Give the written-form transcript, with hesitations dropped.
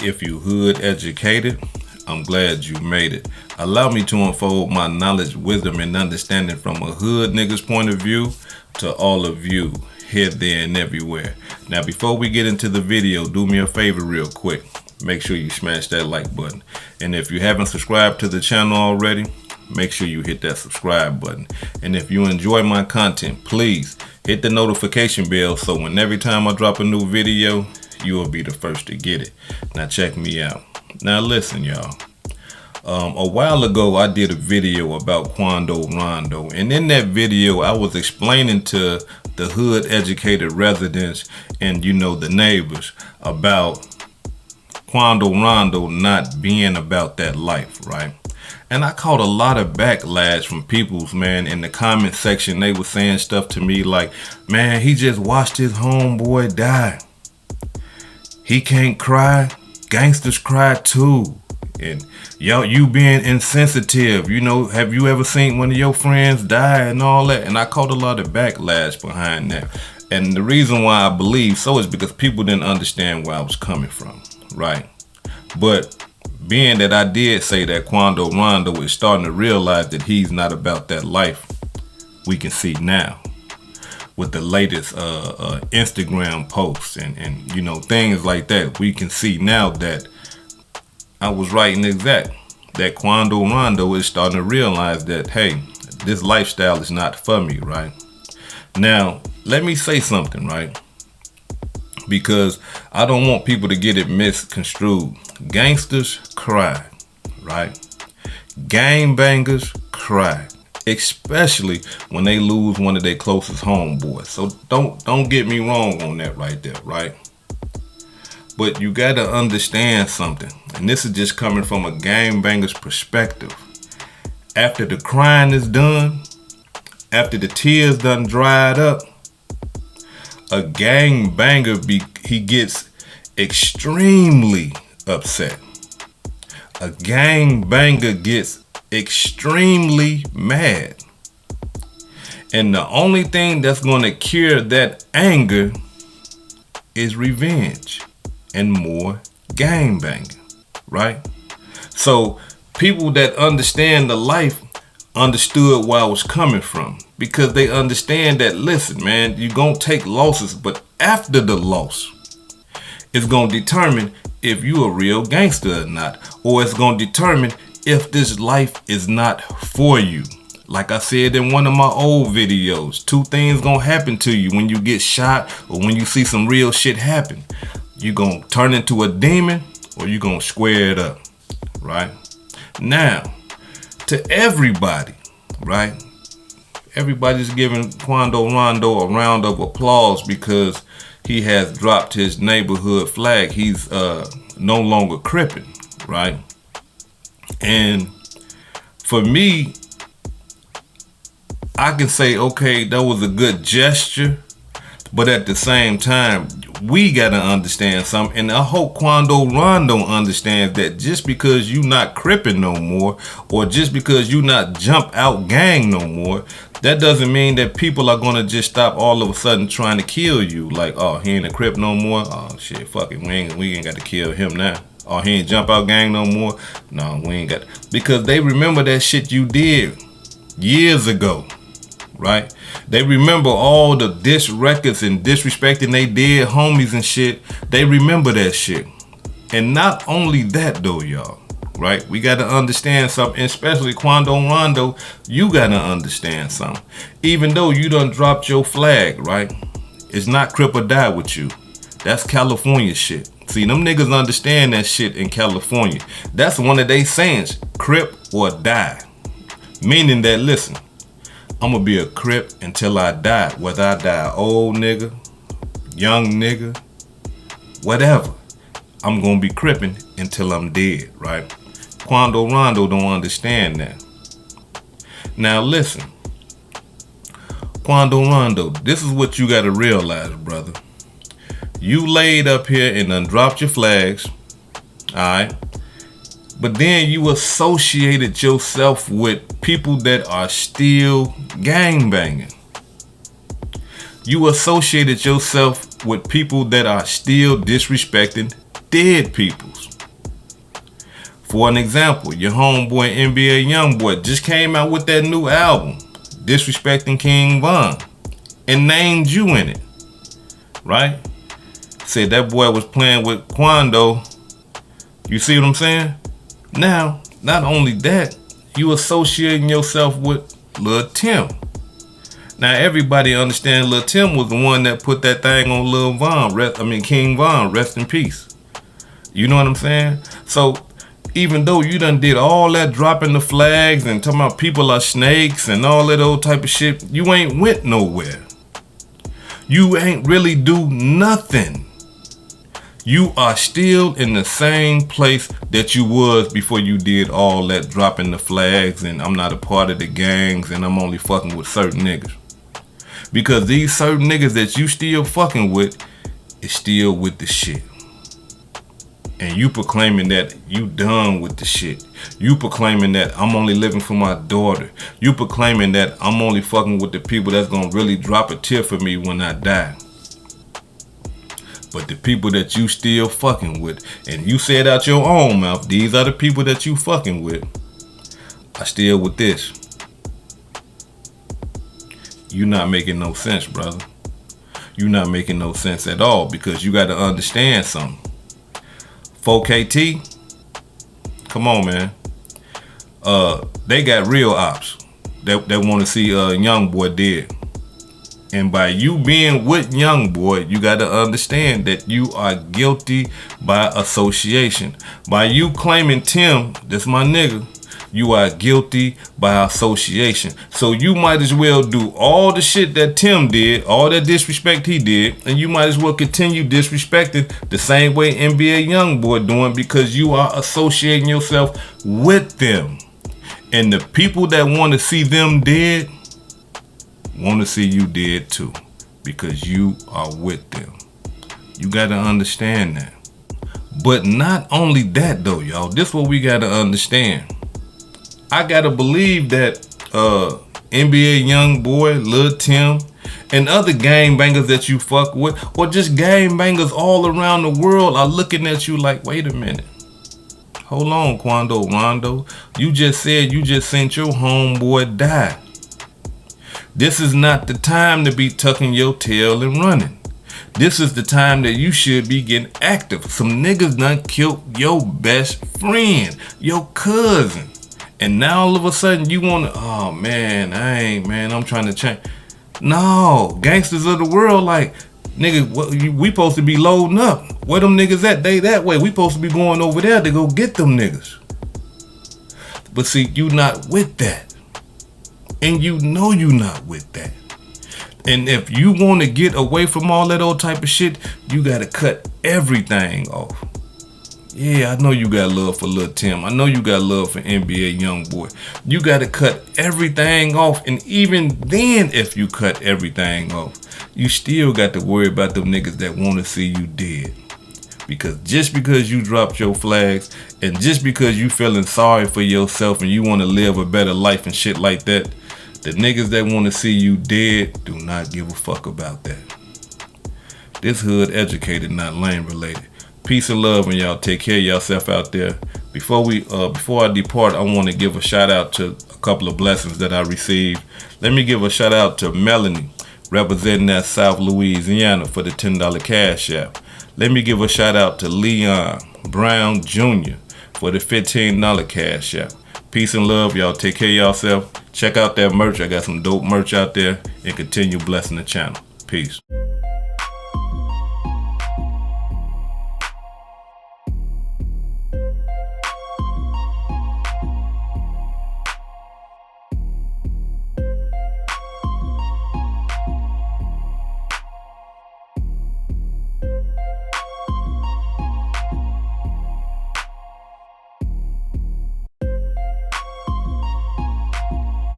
If you hood educated, I'm glad you made it. Allow me to unfold my knowledge, wisdom, and understanding from a hood nigga's point of view to all of you here, there, and everywhere. Now, before we get into the video, do me a favor real quick. Make sure you smash that like button. And if you haven't subscribed to the channel already, make sure you hit that subscribe button. And if you enjoy my content, please hit the notification bell so when every time I drop a new video, you will be the first to get it. Now check me out. Now listen, y'all. A while ago, I did a video about Quando Rondo. And in that video, I was explaining to the hood educated residents and, you know, the neighbors about Quando Rondo not being about that life, right? And I caught a lot of backlash from people's, man, in the comment section. They were saying stuff to me like, man, he just watched his homeboy die. He can't cry. Gangsters cry too. And yo, you being insensitive, you know, have you ever seen one of your friends die and all that? And I caught a lot of backlash behind that. And the reason why I believe so is because people didn't understand where I was coming from, right? But being that I did say that Quando Rondo is starting to realize that he's not about that life, we can see now with the latest Instagram posts and you know, things like that. We can see now that I was right and exact, that Quando Rondo is starting to realize that, hey, this lifestyle is not for me, right? Now, let me say something, right? Because I don't want people to get it misconstrued. Gangsters cry, right? Gangbangers cry, especially when they lose one of their closest homeboys. So don't get me wrong on that right there, right? But you gotta understand something, and this is just coming from a gangbanger's perspective. After the crying is done, after the tears done dried up, a gangbanger he gets extremely upset. A gangbanger gets extremely mad. And the only thing that's going to cure that anger is revenge and more gangbanging, right? So people that understand the life understood where I was coming from, because they understand that, listen, man, you're going to take losses, but after the loss, it's going to determine if you a real gangster or not, or it's going to determine if this life is not for you. Like I said in one of my old videos, two things going to happen to you when you get shot or when you see some real shit happen. You're going to turn into a demon or you're going to square it up, right? Now, to everybody, right? Everybody's giving Quando Rondo a round of applause because he has dropped his neighborhood flag. He's no longer cripping, right? And for me, I can say, okay, that was a good gesture, but at the same time, we gotta understand something, and I hope Quando Rondo understands that just because you not cripping no more, or just because you not jump out gang no more, that doesn't mean that people are gonna just stop all of a sudden trying to kill you. Like, oh, he ain't a crip no more. Oh shit, fuck it, we ain't got to kill him now. Oh, he ain't jump out gang no more. No, we ain't got to. Because they remember that shit you did years ago, right? They remember all the diss records and disrespecting they did, homies and shit. They remember that shit. And not only that though, y'all, right? We got to understand something, especially Quando Rondo, you got to understand something. Even though you done dropped your flag, right? It's not Crip or die with you. That's California shit. See, them niggas understand that shit in California. That's one of they sayings, Crip or die. Meaning that, listen, I'm gonna be a Crip until I die. Whether I die old nigga, young nigga, whatever. I'm gonna be cripping until I'm dead, right? Quando Rondo don't understand that. Now listen, Quando Rondo, this is what you gotta realize, brother. You laid up here and done dropped your flags, alright? But then you associated yourself with people that are still gangbanging. You associated yourself with people that are still disrespecting dead peoples. For an example, your homeboy NBA Youngboy just came out with that new album, disrespecting King Von, and named you in it, right? Said that boy was playing with Quando. You see what I'm saying? Now, not only that, you associating yourself with Lil Tim. Now everybody understand Lil Tim was the one that put that thing on Lil Von, King Von, rest in peace. You know what I'm saying? So even though you done did all that dropping the flags and talking about people are snakes and all that old type of shit, you ain't went nowhere. You ain't really do nothing. You are still in the same place that you was before you did all that dropping the flags and I'm not a part of the gangs and I'm only fucking with certain niggas. Because these certain niggas that you still fucking with is still with the shit. And you proclaiming that you done with the shit. You proclaiming that I'm only living for my daughter. You proclaiming that I'm only fucking with the people that's gonna really drop a tear for me when I die. But the people that you still fucking with, and you said out your own mouth, these are the people that you fucking with, are still with this. You not making no sense, brother. You not making no sense at all, because you gotta understand something. 4KT, come on, man. They got real ops that want to see Youngboy dead. And by you being with Youngboy, you got to understand that you are guilty by association. By you claiming Tim, that's my nigga, you are guilty by association. So you might as well do all the shit that Tim did, all that disrespect he did, and you might as well continue disrespecting the same way NBA Youngboy doing, because you are associating yourself with them. And the people that want to see them dead want to see you dead too, because you are with them. You got to understand that. But not only that though, y'all, this is what we got to understand. I gotta believe that NBA Youngboy, Lil Tim, and other gangbangers that you fuck with, or just gangbangers all around the world, are looking at you like, wait a minute. Hold on, Quando Rondo. You just said you just sent your homeboy die. This is not the time to be tucking your tail and running. This is the time that you should be getting active. Some niggas done killed your best friend, your cousin. And now all of a sudden you want to, oh man, I'm trying to change. No, gangsters of the world, like, nigga, we supposed to be loading up. Where them niggas at? They that way. We supposed to be going over there to go get them niggas. But see, you not with that. And you know you not with that. And if you want to get away from all that old type of shit, you got to cut everything off. Yeah, I know you got love for Lil Tim. I know you got love for NBA Youngboy. You got to cut everything off. And even then, if you cut everything off, you still got to worry about them niggas that want to see you dead. Because just because you dropped your flags, and just because you feeling sorry for yourself and you want to live a better life and shit like that, the niggas that want to see you dead do not give a fuck about that. This hood educated, not lane related. Peace and love, and y'all take care of yourself out there. Before I depart, I want to give a shout out to a couple of blessings that I received. Let me give a shout out to Melanie, representing that South Louisiana, for the $10 cash app. Let me give a shout out to Leon Brown Jr. for the $15 cash app. Peace and love, y'all take care of yourself. Check out that merch. I got some dope merch out there, and continue blessing the channel. Peace.